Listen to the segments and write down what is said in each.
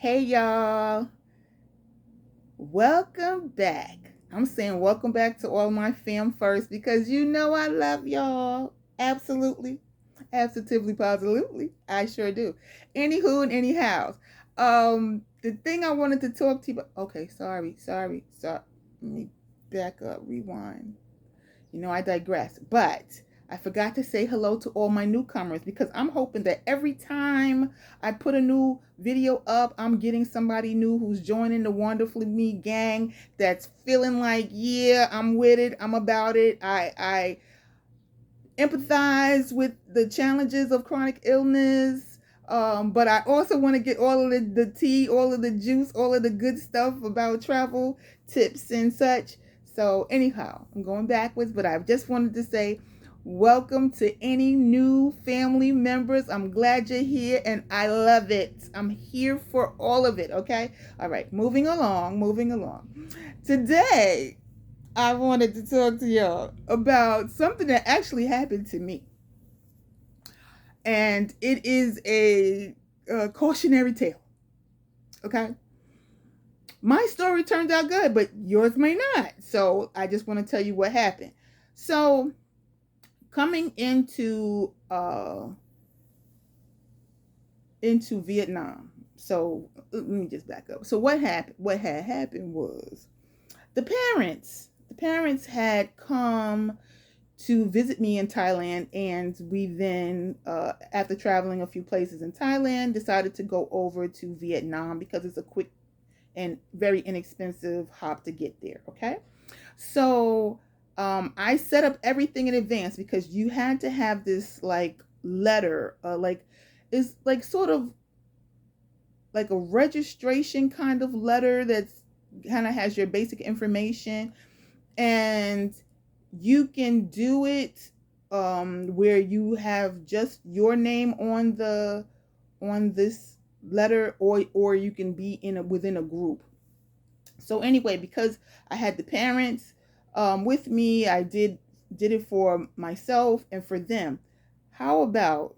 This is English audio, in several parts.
Hey y'all, welcome back. I'm saying welcome back to all my fam first because you know I love y'all. Absolutely. Absolutely, positively. I sure do. Anywho and anyhow. The thing I wanted to talk to you about. Okay, sorry. Let me back up, rewind. I digress. But I forgot to say hello to all my newcomers because I'm hoping that every time I put a new video up, I'm getting somebody new who's joining the Wonderfully Me gang that's feeling like, yeah, I'm with it, I'm about it. I empathize with the challenges of chronic illness. But I also want to get all of the tea, all of the juice, all of the good stuff about travel tips and such. So, anyhow, I'm going backwards, but I just wanted to say welcome to any new family members. I'm glad you're here and I love it. I'm here for all of it, okay? All right, moving along. Today, I wanted to talk to y'all about something that actually happened to me. And it is a cautionary tale. Okay. My story turned out good, but yours may not. So I just want to tell you what happened. So coming into Vietnam. So let me just back up. So what happened? What had happened was the parents had come to visit me in Thailand, and we then, after traveling a few places in Thailand, decided to go over to Vietnam because it's a quick and very inexpensive hop to get there. Okay, so I set up everything in advance because you had to have this like letter, like it's like sort of like a registration kind of letter that's kind of has your basic information, and you can do it where you have just your name on this letter, or you can be within a group. So anyway, because I had the parents with me, I did it for myself and for them. How about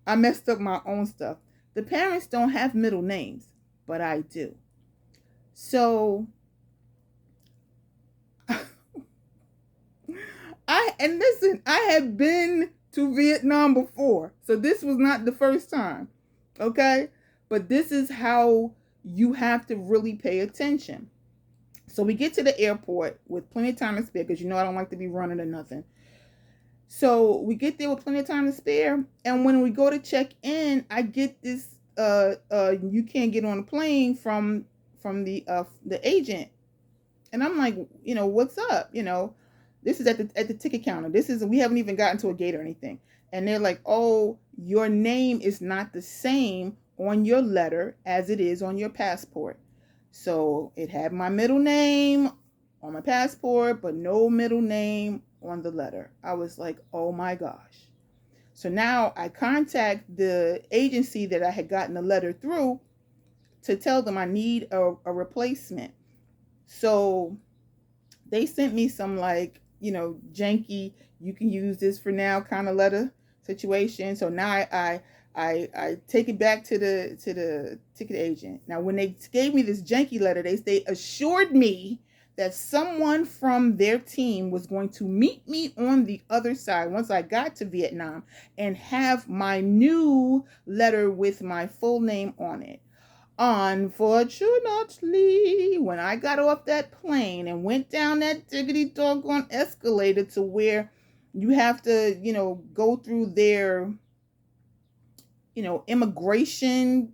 I messed up my own stuff? The parents don't have middle names, but I do. So and listen, I have been to Vietnam before, so this was not the first time. Okay? But this is how you have to really pay attention. So we get to the airport with plenty of time to spare because I don't like to be running or nothing. So we get there with plenty of time to spare, and when we go to check in, I get this you can't get on a plane from the agent. And I'm like, what's up? This is at the ticket counter. This is we haven't even gotten to a gate or anything. And they're like, "Oh, your name is not the same on your letter as it is on your passport." So it had my middle name on my passport, but no middle name on the letter. I was like, "Oh my gosh." So now I contact the agency that I had gotten the letter through to tell them I need a replacement. So they sent me some like janky, you can use this for now kind of letter situation. So now I take it back to the ticket agent. Now when they gave me this janky letter, they assured me that someone from their team was going to meet me on the other side once I got to Vietnam and have my new letter with my full name on it. Unfortunately, when I got off that plane and went down that diggity doggone escalator to where you have to, go through their, immigration,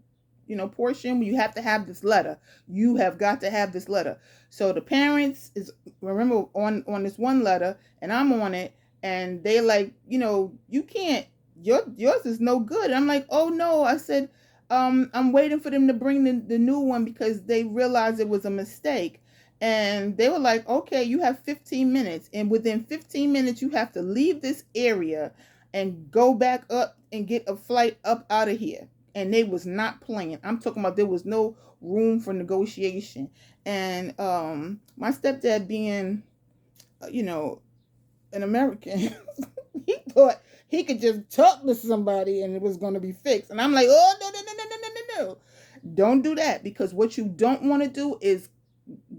portion, you have to have this letter. You have got to have this letter. So the parents is remember on this one letter, and I'm on it, and they like, you can't. Yours is no good. And I'm like, oh no. I said, I'm waiting for them to bring the new one because they realized it was a mistake. And they were like, okay, you have 15 minutes. And within 15 minutes, you have to leave this area and go back up and get a flight up out of here. And they was not playing. I'm talking about there was no room for negotiation. And my stepdad being, an American, he thought he could just talk to somebody and it was going to be fixed. And I'm like, oh, no, no, no, no, no, no, No, don't do that, because what you don't want to do is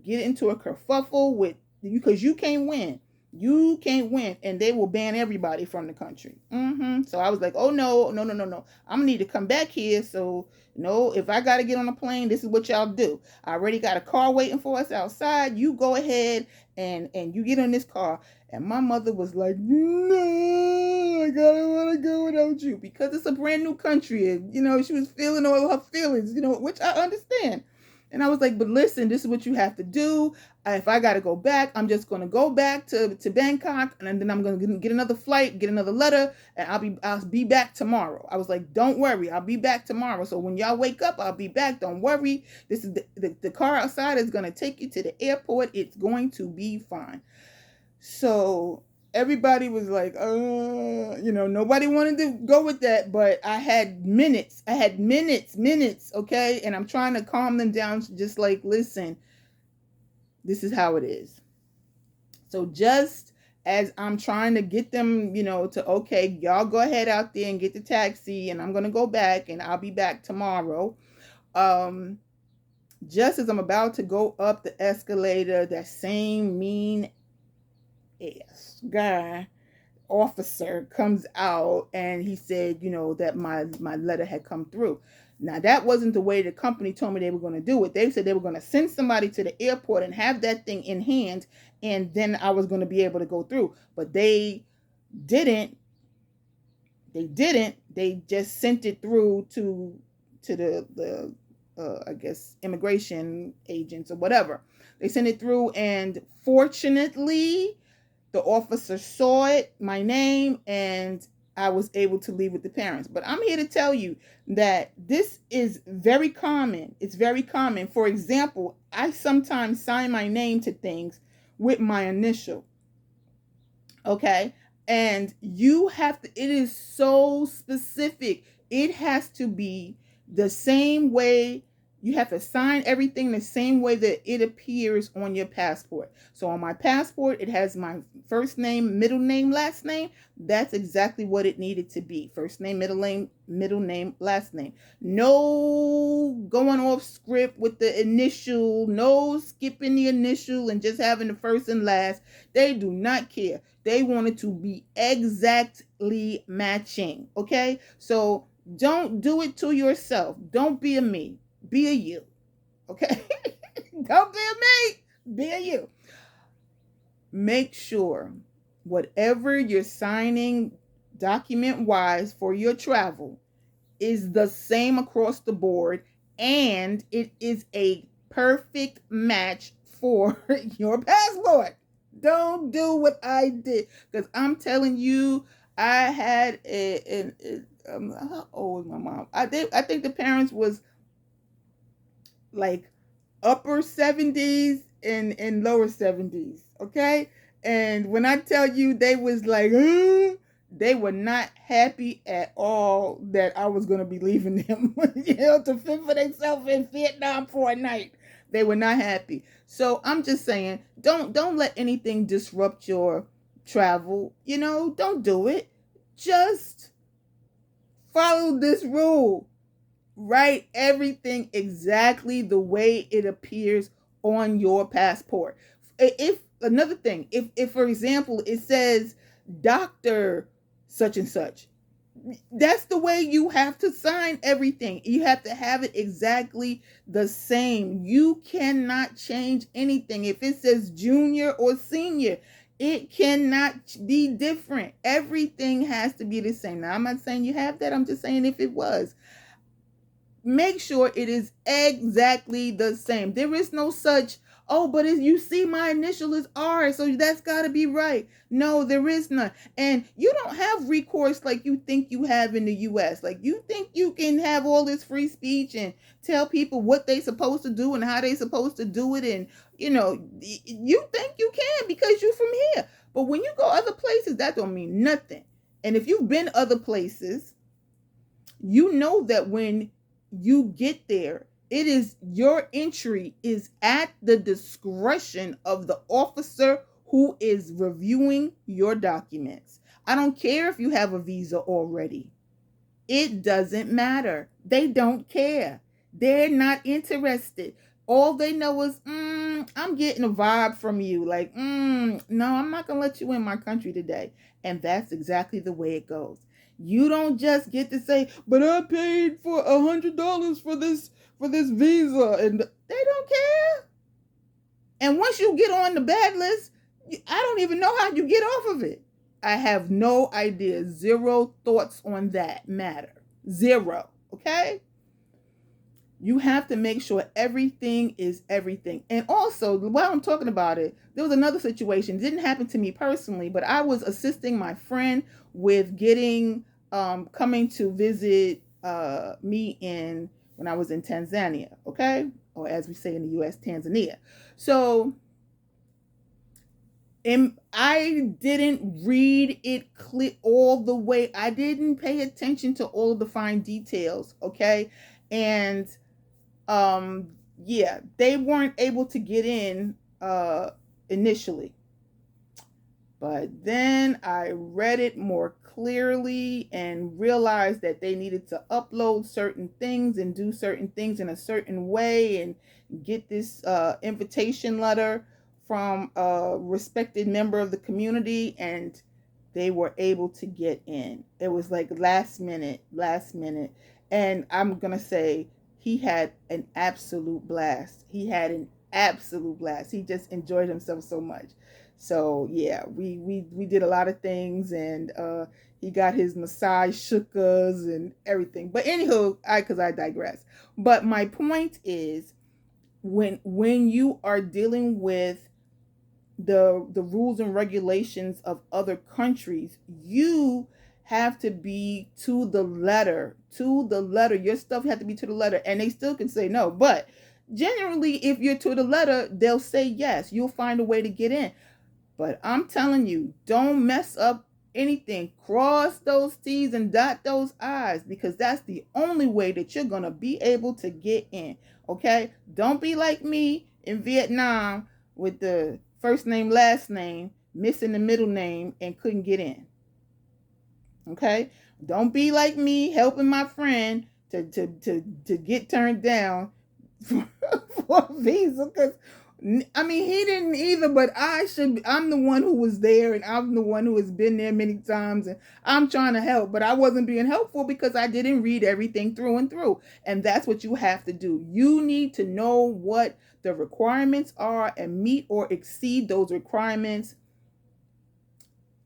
get into a kerfuffle with you, because you can't win. You can't win, and they will ban everybody from the country. So I was like, oh no, no, no, no, no. I'm gonna need to come back here. So no, if I gotta get on a plane, this is what y'all do. I already got a car waiting for us outside. You go ahead and you get in this car. And my mother was like, no, I gotta want to go without you, because it's a brand new country. And, she was feeling all her feelings, which I understand. And I was like, but listen, this is what you have to do. If I got to go back, I'm just going to go back to Bangkok, and then I'm going to get another flight, get another letter, and I'll be back tomorrow. I was like, don't worry, I'll be back tomorrow. So when y'all wake up, I'll be back. Don't worry. This is the car outside is going to take you to the airport. It's going to be fine. So everybody was like, nobody wanted to go with that, but I had minutes, okay? And I'm trying to calm them down, just like, listen, this is how it is. So just as I'm trying to get them, to, okay, y'all go ahead out there and get the taxi, and I'm going to go back, and I'll be back tomorrow. Just as I'm about to go up the escalator, that same mean ass guy officer comes out, and he said, that my letter had come through. Now, that wasn't the way the company told me they were going to do it. They said they were going to send somebody to the airport and have that thing in hand, and then I was going to be able to go through. But they didn't. They just sent it through to the I guess immigration agents or whatever. They sent it through, and fortunately, the officer saw it, my name, and I was able to leave with the parents. But I'm here to tell you that this is very common. It's very common. For example, I sometimes sign my name to things with my initial. Okay? And you have to, it is so specific. It has to be the same way. You have to sign everything the same way that it appears on your passport. So on my passport, it has my first name, middle name, last name. That's exactly what it needed to be. First name, middle name, last name. No going off script with the initial, no skipping the initial and just having the first and last. They do not care. They want it to be exactly matching. Okay? So don't do it to yourself. Don't be a me. Be a you. Okay? Don't be a me. Be a you. Make sure whatever you're signing document-wise for your travel is the same across the board, and it is a perfect match for your passport. Don't do what I did, because I'm telling you, I had how old was my mom? I think the parents was like upper 70s and lower 70s, okay? And when I tell you they was like, they were not happy at all that I was going to be leaving them, to fend for themselves in Vietnam for a night. They were not happy. So I'm just saying, don't let anything disrupt your travel. Don't do it. Just follow this rule. Write everything exactly the way it appears on your passport. If another thing, if for example it says Dr. such and such, that's the way you have to sign everything. You have to have it exactly the same. You cannot change anything. If it says junior or senior, it cannot be different. Everything has to be the same. Now, I'm not saying you have that. I'm just saying if it was, make sure it is exactly the same. There is no such, but you see my initial is R, so that's got to be right. No, there is none. And you don't have recourse like you think you have in the U.S. Like you think you can have all this free speech and tell people what they supposed to do and how they supposed to do it. And, you think you can because you're from here. But when you go other places, that don't mean nothing. And if you've been other places, you know that when you get there, it is your entry is at the discretion of the officer who is reviewing your documents. I don't care if you have a visa already. It doesn't matter. They don't care. They're not interested. All they know is, I'm getting a vibe from you. Like, no, I'm not going to let you in my country today. And that's exactly the way it goes. You don't just get to say, but I paid for $100 for this visa, and they don't care. And once you get on the bad list, I don't even know how you get off of it. I have no idea. Zero thoughts on that matter. Zero. Okay? You have to make sure everything is everything. And also, while I'm talking about it, there was another situation. It didn't happen to me personally, but I was assisting my friend with getting coming to visit me in when I was in Tanzania, okay? Or as we say in the US, Tanzania. So I didn't read it clear all the way. I didn't pay attention to all of the fine details, okay? And yeah, they weren't able to get in initially. But then I read it more clearly and realized that they needed to upload certain things and do certain things in a certain way and get this invitation letter from a respected member of the community, and they were able to get in. It was like last minute. And I'm going to say he had an absolute blast. He just enjoyed himself so much. So yeah, we did a lot of things, and he got his massage shukas and everything. But anywho, because I digress. But my point is, when you are dealing with the rules and regulations of other countries, you have to be to the letter. Your stuff has to be to the letter, and they still can say no. But generally, if you're to the letter, they'll say yes. You'll find a way to get in. But I'm telling you, don't mess up anything. Cross those T's and dot those I's, because that's the only way that you're going to be able to get in. Okay? Don't be like me in Vietnam with the first name, last name, missing the middle name, and couldn't get in. Okay? Don't be like me helping my friend to get turned down for a visa, because I mean, he didn't either, but I'm the one who was there, and I'm the one who has been there many times, and I'm trying to help, but I wasn't being helpful because I didn't read everything through and through. And that's what you have to do. You need to know what the requirements are and meet or exceed those requirements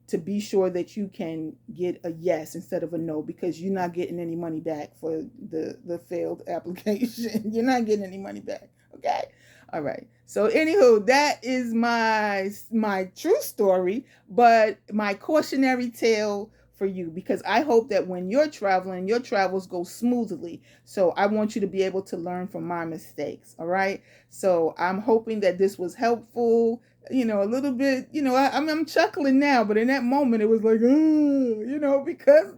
to be sure that you can get a yes instead of a no, because you're not getting any money back for the failed application. You're not getting any money back. Okay? All right. So anywho, that is my true story, but my cautionary tale for you, because I hope that when you're traveling, your travels go smoothly. So I want you to be able to learn from my mistakes. All right. So I'm hoping that this was helpful. A little bit, I'm chuckling now, but in that moment it was like, because,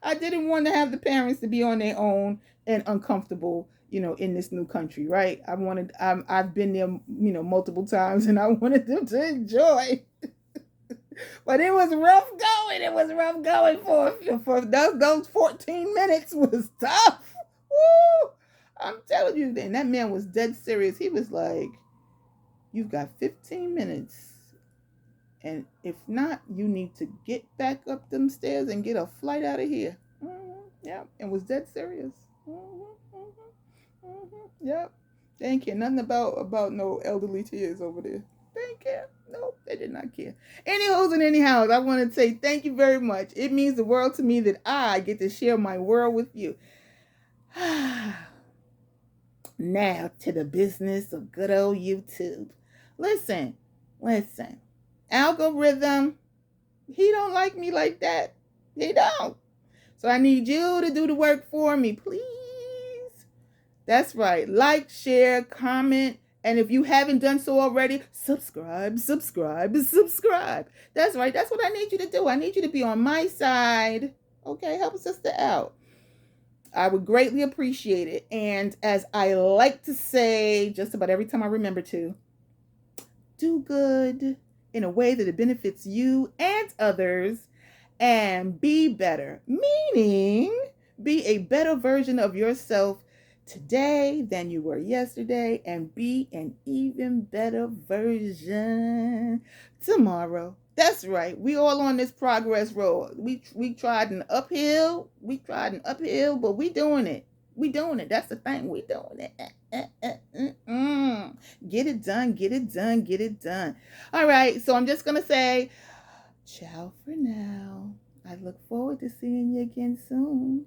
I didn't want to have the parents to be on their own and uncomfortable, in this new country, right? I've been there, multiple times, and I wanted them to enjoy. But it was rough going. It was rough going for those 14 minutes was tough. Woo! I'm telling you, then that man was dead serious. He was like, you've got 15 minutes. And if not, you need to get back up them stairs and get a flight out of here. Yeah, and was dead serious. Yep. They didn't care nothing about no elderly tears over there. They didn't care. Nope, they did not care. Anyhows and anyhows, I want to say thank you very much. It means the world to me that I get to share my world with you. Now to the business of good old YouTube. Listen. Algorithm, he don't like me like that. He don't. So I need you to do the work for me, please. That's right. Like, share, comment, and if you haven't done so already, subscribe. That's right. That's what I need you to do. I need you to be on my side. Okay, help a sister out. I would greatly appreciate it. And as I like to say just about every time I remember to, do good in a way that it benefits you and others, and be better. Meaning, be a better version of yourself today than you were yesterday, and be an even better version tomorrow. That's right. We all on this progress road. We tried an uphill. But we doing it. We doing it. That's the thing. We doing it. Get it done. Get it done. Get it done. All right. So I'm just gonna say, ciao for now. I look forward to seeing you again soon.